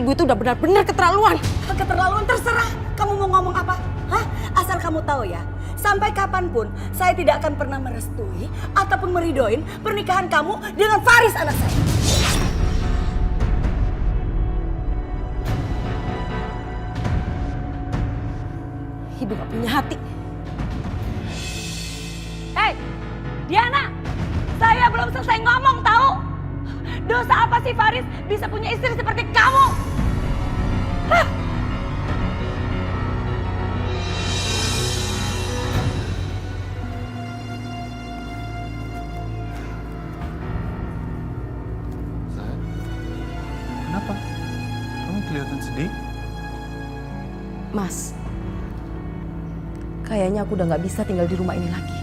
ibu itu udah benar-benar keterlaluan. Keterlaluan terserah. Kamu mau ngomong apa? Hah? Asal kamu tahu ya, sampai kapanpun saya tidak akan pernah merestui ataupun meridoin pernikahan kamu dengan Faris anak saya. Ibu gak punya hati. Hei, Diana, saya belum selesai ngomong tahu. Dosa apa sih Faris bisa punya istri seperti kamu? Hah? Kenapa? Kamu kelihatan sedih? Mas, kayaknya aku udah gak bisa tinggal di rumah ini lagi.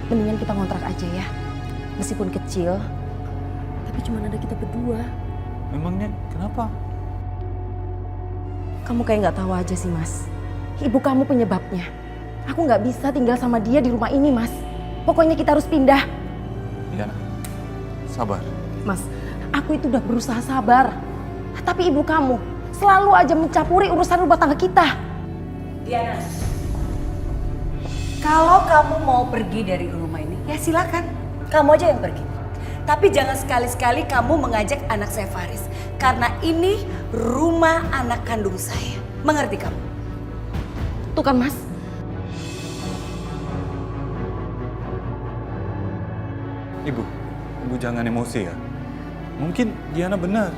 Mendingan kita ngontrak aja ya. Meskipun kecil, tapi cuma ada kita berdua. Memangnya kenapa? Kamu kayak gak tahu aja sih, Mas. Ibu kamu penyebabnya. Aku gak bisa tinggal sama dia di rumah ini, Mas. Pokoknya kita harus pindah. Diana, sabar. Mas, aku itu udah berusaha sabar. Tapi ibu kamu selalu aja mencampuri urusan rumah tangga kita. Diana, kalau kamu mau pergi dari rumah ini, ya silakan. Kamu aja yang pergi. Tapi jangan sekali-sekali kamu mengajak anak saya Faris. Karena ini rumah anak kandung saya. Mengerti kamu? Tuh kan, Mas. Ibu jangan emosi ya. Mungkin Diana benar.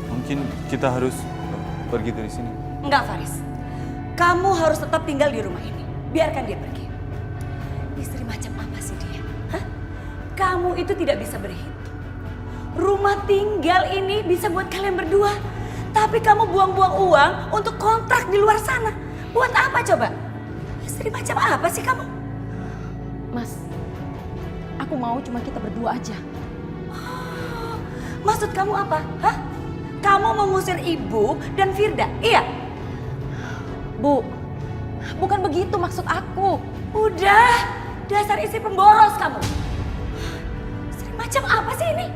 Mungkin kita harus pergi dari sini. Enggak, Faris. Kamu harus tetap tinggal di rumah ini. Biarkan dia pergi. Istri macam apa sih dia? Hah? Kamu itu tidak bisa berhitung. Rumah tinggal ini bisa buat kalian berdua. Tapi kamu buang-buang uang untuk kontrak di luar sana. Buat apa coba? Istri macam apa sih kamu? Mas, aku mau cuma kita berdua aja. Oh, maksud kamu apa? Hah? Kamu mengusir ibu dan Firda? Iya? Bu, bukan begitu maksud aku. Udah, dasar istri pemboros kamu. Istri macam apa sih ini?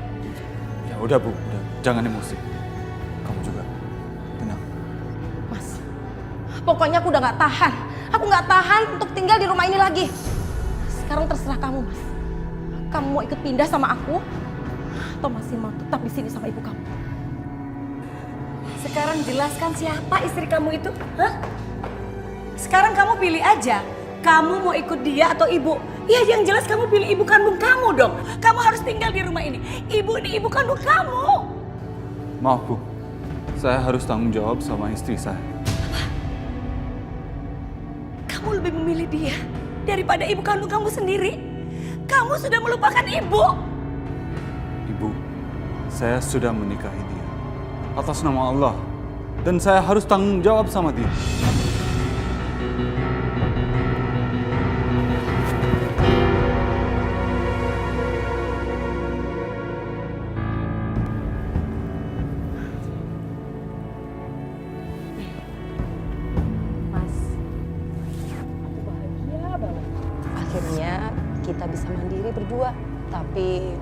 Ya udah Bu, udah. Jangan emosi. Kamu juga tenang. Mas, pokoknya aku udah gak tahan. Aku gak tahan untuk tinggal di rumah ini lagi. Sekarang terserah kamu, Mas. Kamu mau ikut pindah sama aku? Atau masih mau tetap di sini sama ibu kamu? Sekarang jelaskan siapa istri kamu itu? Hah? Sekarang kamu pilih aja. Kamu mau ikut dia atau ibu? Ya yang jelas kamu pilih ibu kandung kamu dong. Kamu harus tinggal di rumah ini. Ibu ini ibu kandung kamu. Maaf Bu, saya harus tanggung jawab sama istri saya. Kamu lebih memilih dia daripada ibu kandung kamu sendiri. Kamu sudah melupakan ibu. Ibu, saya sudah menikahi dia atas nama Allah. Dan saya harus tanggung jawab sama dia. Mas, aku bahagia banget. Akhirnya kita bisa mandiri berdua. Tapi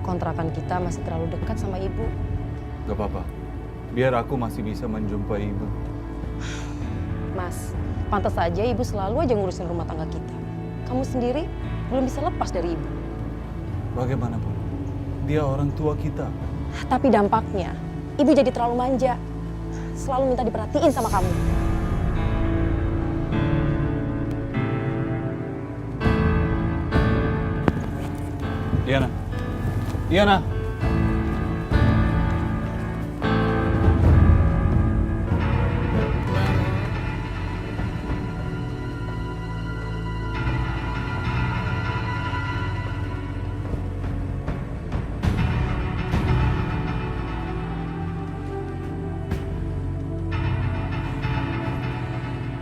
kontrakan kita masih terlalu dekat sama ibu. Gak apa-apa, biar aku masih bisa menjumpai ibu. Mas, pantas saja ibu selalu aja ngurusin rumah tangga kita. Kamu sendiri belum bisa lepas dari ibu. Bagaimanapun, dia orang tua kita. Tapi dampaknya, ibu jadi terlalu manja. Selalu minta diperhatiin sama kamu. Diana, Diana.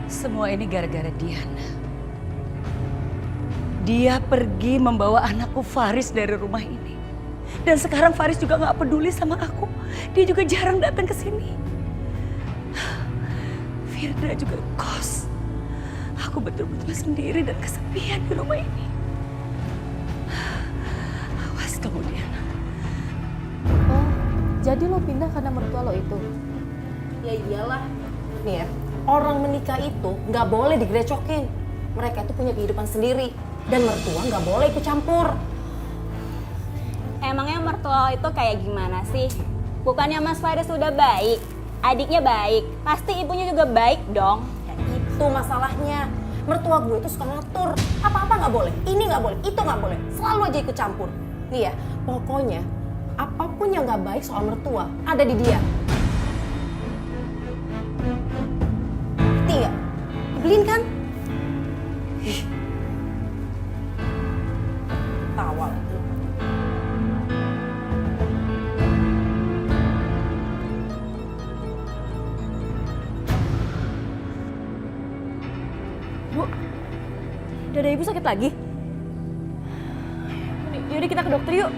Semua ini gara-gara Diana. Dia pergi membawa anakku Faris dari rumah ini. Dan sekarang Faris juga gak peduli sama aku. Dia juga jarang datang ke sini. Firda juga kos. Aku betul-betul sendiri dan kesepian di rumah ini. Awas kamu, Diana. Oh, Jadi lo pindah karena mertua lo itu? Ya iyalah. Nih ya, orang menikah itu nggak boleh digrecokin. Mereka itu punya kehidupan sendiri. Dan mertua nggak boleh ikut campur. Emangnya mertua itu kayak gimana sih? Bukannya Mas Faris udah baik, adiknya baik, pasti ibunya juga baik dong. Ya itu masalahnya. Mertua gue itu suka ngatur. Apa-apa nggak boleh, ini nggak boleh, itu nggak boleh. Selalu aja ikut campur. Nih ya, pokoknya apapun yang nggak baik soal mertua ada di dia. Ngerti nggak? Nyebelin kan? Ih. Tawa lagi. Bu, dada ibu sakit lagi? Yaudah kita ke dokter yuk.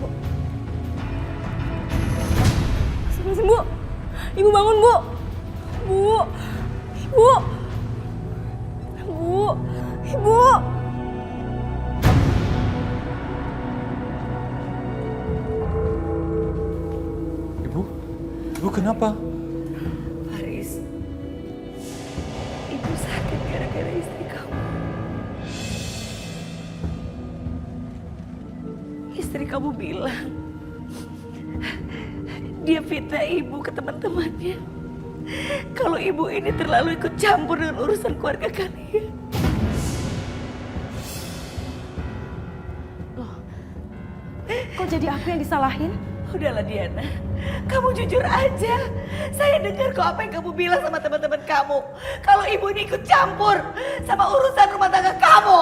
Bu. Astagfirullahaladzim, Bu. Ibu bangun, Bu. Bu. Ibu. Bu. Ibu. Ibu? Ibu kenapa? Faris, ibu sakit gara-gara istri kamu. Istri kamu bilang dia fitnah ibu ke teman-temannya kalau ibu ini terlalu ikut campur dengan urusan keluarga kalian. Loh, kok jadi aku yang disalahin? Udahlah Diana, kamu jujur aja. Saya dengar kok apa yang kamu bilang sama teman-teman kamu. Kalau ibu ini ikut campur sama urusan rumah tangga kamu.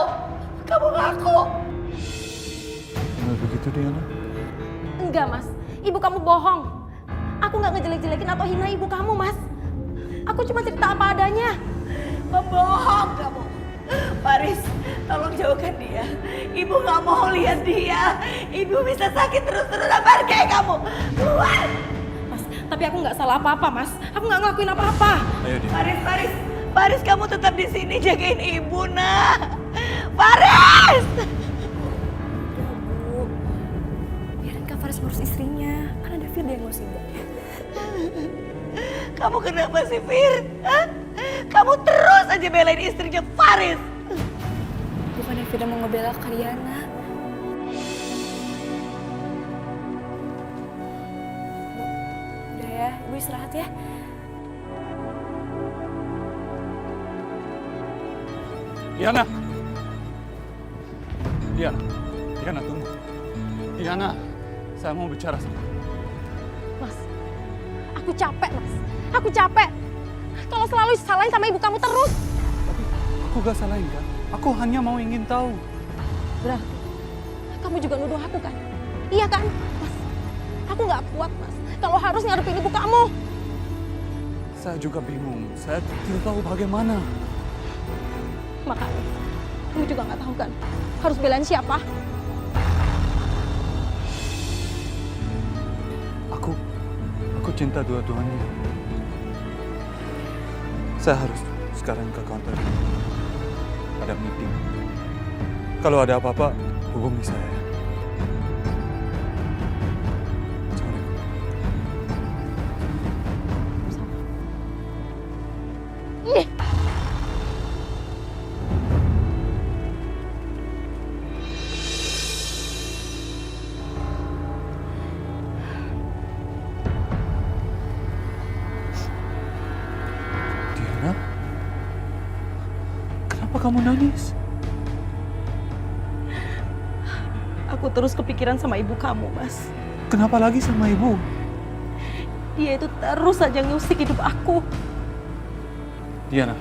Kamu ngaku. Nggak begitu, Diana. Enggak, Mas. Ibu kamu bohong. Aku nggak ngejelek-jelekin atau hina ibu kamu, Mas. Aku cuma cerita apa adanya. Pembohong kamu. Faris, tolong jauhkan dia. Ibu nggak mau lihat dia. Ibu bisa sakit terus-terusan kayak kamu. Keluar! Mas, tapi aku nggak salah apa-apa, Mas. Aku nggak ngelakuin apa-apa. Ayo, Diana. Faris, kamu tetap di sini jagain ibu, nak. Faris! Bu, biarin Kak Faris ngurus istrinya. Kan ada Firda yang ngurusin Mbak. Kamu kenapa sih, Fir? Hah? Kamu terus aja belain istrinya Faris. Bukannya Firda mau ngebela Karyana. Udah ya, ibu istirahat ya. Diana! Diana! Diana, tunggu. Diana, saya mau bicara sama kamu. Mas, aku capek, Mas. Aku capek. Kalau selalu salahin sama ibu kamu terus. Tapi aku gak salahin kan? Aku hanya mau ingin tahu. Berarti kamu juga nuduh aku kan? Iya kan, Mas? Aku nggak kuat, Mas. Kalau harus ngadepin ibu kamu. Saya juga bingung. Saya tidak tahu bagaimana. Makanya, kamu juga nggak tahu kan? Harus belain siapa? Aku cinta dua-duanya. Saya harus sekarang ke kantor. Ada meeting. Kalau ada apa-apa, hubungi saya. Assalamualaikum. Ih! Diana? Kenapa kamu nangis? Aku terus kepikiran sama ibu kamu, Mas. Kenapa lagi sama ibu? Dia itu terus saja ngusik hidup aku. Diana,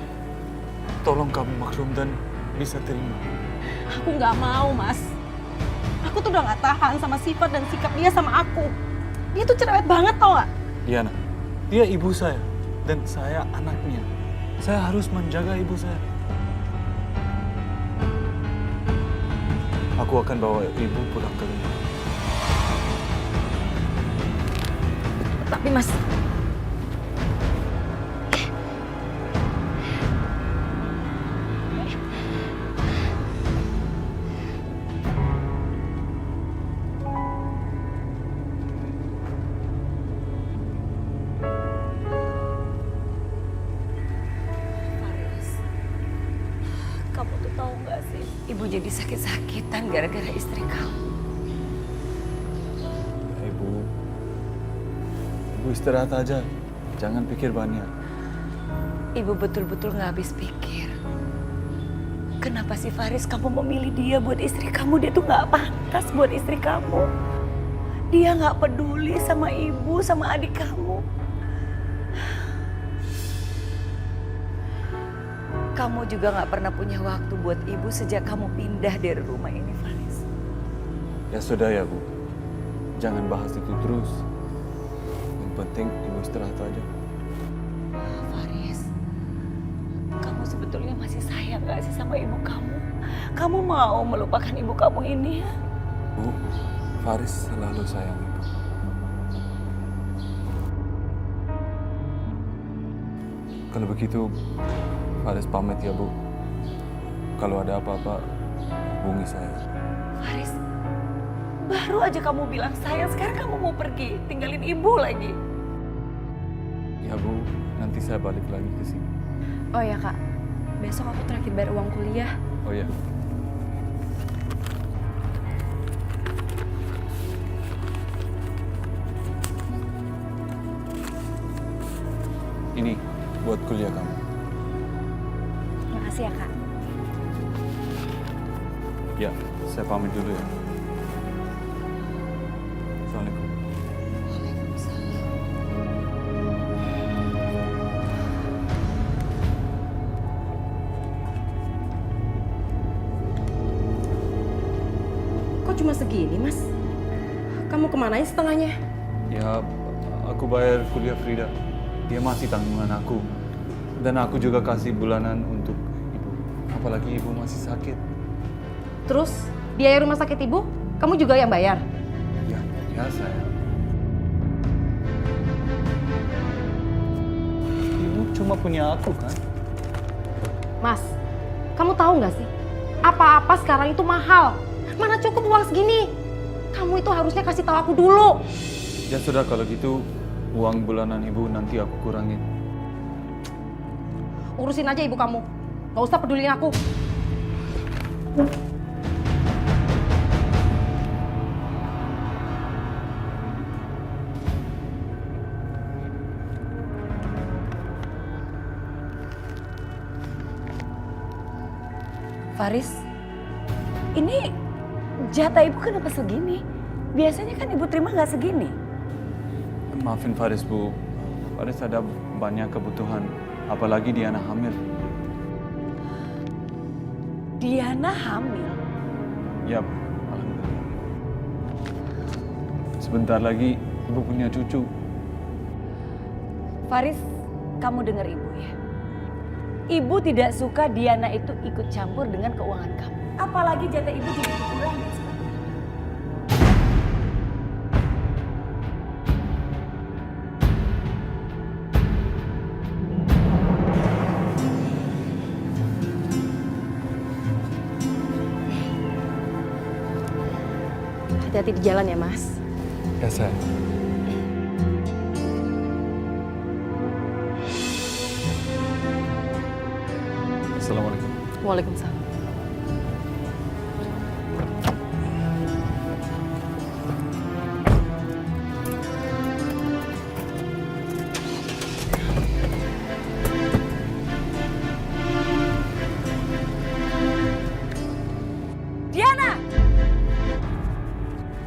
tolong kamu maklum dan bisa terima. Aku nggak mau, Mas. Aku tuh udah nggak tahan sama sifat dan sikap dia sama aku. Dia tuh cerewet banget, tau gak? Diana, dia ibu saya dan saya anaknya. Saya harus menjaga ibu saya. Aku akan bawa ibu pulang ke rumah. Tapi, Mas, kamu jadi sakit-sakitan gara-gara istri kamu. Ibu, Ibu istirahat aja. Jangan pikir banyak. Ibu betul-betul nggak habis pikir. Kenapa sih Faris kamu memilih dia buat istri kamu? Dia tuh nggak pantas buat istri kamu. Dia nggak peduli sama ibu, sama adik kamu. Kamu juga nggak pernah punya waktu buat ibu sejak kamu pindah dari rumah ini, Faris. Ya sudah ya Bu, jangan bahas itu terus. Yang penting Ibu istirahat aja. Faris, kamu sebetulnya masih sayang gak sih sama ibu kamu? Kamu mau melupakan ibu kamu ini ya? Bu, Faris selalu sayang Ibu. Kalau begitu, Faris pamit ya Bu. Kalau ada apa-apa, hubungi saya. Faris, baru aja kamu bilang sayang, sekarang kamu mau pergi, tinggalin ibu lagi. Ya Bu, nanti saya balik lagi ke sini. Oh ya kak, besok aku terakhir bayar uang kuliah. Oh ya. Ini buat kuliah kamu. Makasih ya kak. Ya, saya pamit dulu ya. Assalamualaikum. Kok cuma segini mas? Kamu kemanain setengahnya? Ya, aku bayar kuliah Frida. Dia masih tanggungan aku. Dan aku juga kasih bulanan untuk ibu. Apalagi ibu masih sakit. Terus biaya rumah sakit ibu, kamu juga yang bayar? Ya, ya saya. Ibu cuma punya aku kan? Mas, kamu tahu nggak sih? Apa-apa sekarang itu mahal. Mana cukup uang segini? Kamu itu harusnya kasih tahu aku dulu. Ya sudah kalau gitu, uang bulanan ibu nanti aku kurangin. Urusin aja ibu kamu. Gak usah pedulin aku. Faris, ini jatah ibu kenapa segini? Biasanya kan ibu terima nggak segini. Maafin Faris Bu, Faris ada banyak kebutuhan, apalagi Diana hamil. Diana hamil? Yap, alhamdulillah. Sebentar lagi ibu punya cucu. Faris, kamu dengar ibu ya. Ibu tidak suka Diana itu ikut campur dengan keuangan kamu. Apalagi jatah ibu jadi dikurangi. Hati-hati di jalan ya mas. Ya saya. Assalamualaikum. Waalaikumsalam. Diana!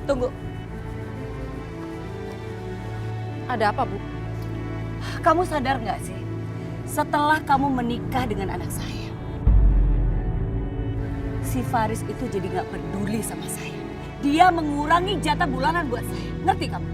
Tunggu. Ada apa bu? Kamu sadar nggak sih? Setelah kamu menikah dengan anak saya, si Faris itu jadi nggak peduli sama saya. Dia mengurangi jatah bulanan buat saya. Ngerti kamu?